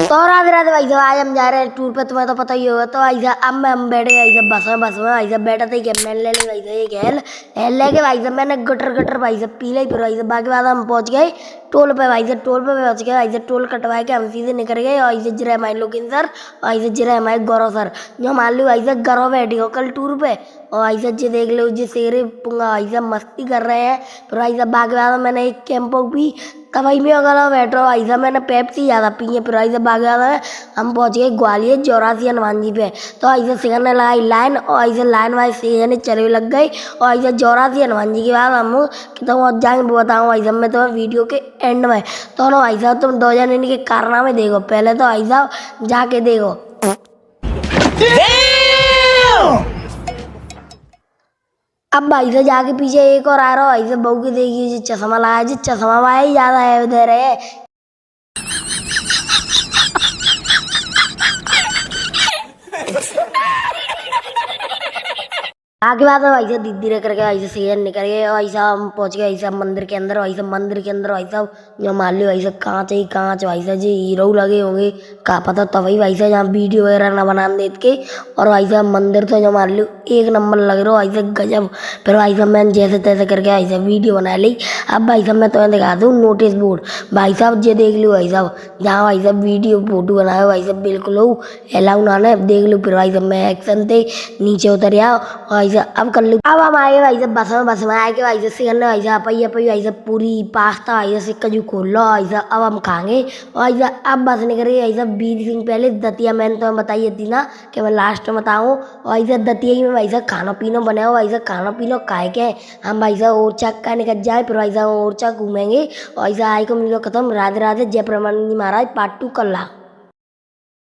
तो राधे राधे भाई साहब, आज हम जा रहे हैं टूर पे। तुम्हें तो पता ही होगा। तो भाई साहब अब हम बैठ गए भाई साहब बस में भाई साहब बैठा था। मैंने ले ली भाई साहब एक हेल लेके भाई साहब मैंने गटर भाई साहब पी ली। फिर भाई साहब बाकी बाद हम पहुंच गए टोल पे भाई साहब। टोल पे पहुंच गए भाई साहब। टोल कटवा के हम सीधे निकल गए। और ऐसे जरा हमारे लोकिन सर और ऐसे जरा हमारे गौरव सर जो मान लो भाई साहब गौरव बैठी हो कल टूर पे। और ऐसा जी देख लो जी शेरे पुंगा भाई साहब मस्ती कर रहे हैं। फिर भाई साहब बाकी बाद मैंने एक कैंपो भी तवई में अगर बैठो भाई साहब मैंने पेप्सी ज़्यादा पी है। फिर भाई साहब बाकी बाद हम पहुंच गए ग्वालियर चौरासी हनुमान जी पे। तो ऐसे सिखने लगाई लाइन और ऐसे लाइन वाइज सीखने चले लग गई। और ऐसे चौरासी हनुमान जी के बाद हम कितना पहुँच जाएंगे बताऊँ भाई साहब मैं तुम्हें वीडियो के एंड में। तो ना भाई साहब तुम 2 जन इनके कारनामे देखो। पहले तो भाई साहब जाके देखो। अब भाई साहब जाके पीछे एक और आ रहा हो भाई साहब बहू के देखिए जी चश्मा लगाया जी चश्मा वाला ही ज्यादा है उधर है। आगे बाद में भाई साहब दीदी ने करके भाई साहब सीजन निकल गए। और भाई साहब हम पहुंच गए भाई साहब मंदिर के अंदर। भाई साहब मंदिर के अंदर भाई साहब जो मान लो भाई साहब कांच ही कांच भाई साहब जी हीरो लगे होंगे कहा पता। तो वही भाई साहब यहाँ वीडियो वगैरह ना बना देते के। और भाई साहब मंदिर तो जो मान लो एक नंबर लग रहा हो भाई साहब गजब। फिर भाई साहब मैंने जैसे तैसे करके भाई साहब वीडियो बना ली। अब भाई साहब मैं तुम्हें दिखा दूँ नोटिस बोर्ड भाई साहब ये देख लो भाई साहब जहाँ भाई साहब वीडियो फोटो बनाए भाई साहब बिल्कुल हो अलाउ ना देख लो। फिर भाई साहब मैं एक्शन थे नीचे उतर आओ भाई साहब अब कर लो। अब हम आए भाई साहब बस में आए के भाई साहब सिकंदर भाई साहब पहिया भाई साहब पूरी पास्ता भाई साहब सिक्का जो खोल लो भाई साहब अब हम खाएंगे। और भाई साहब अब बस निकल गई भाई साहब 20 दिन पहले दतिया मैंने तो बताई थी ना कि मैं लास्ट में बताऊँ। और भाई साहब दतिया ही में भाई साहब खाना पीना बनाओ भाई साहब खाना पीना खाए के हम भाई साहब ओरछा का निकल जाए। फिर भाई साहब ओरछा घूमेंगे। और भाई साहब आई को मिलो खत्म। राधे राधे जय परमानंद जी महाराज पार्ट 2 कर ला।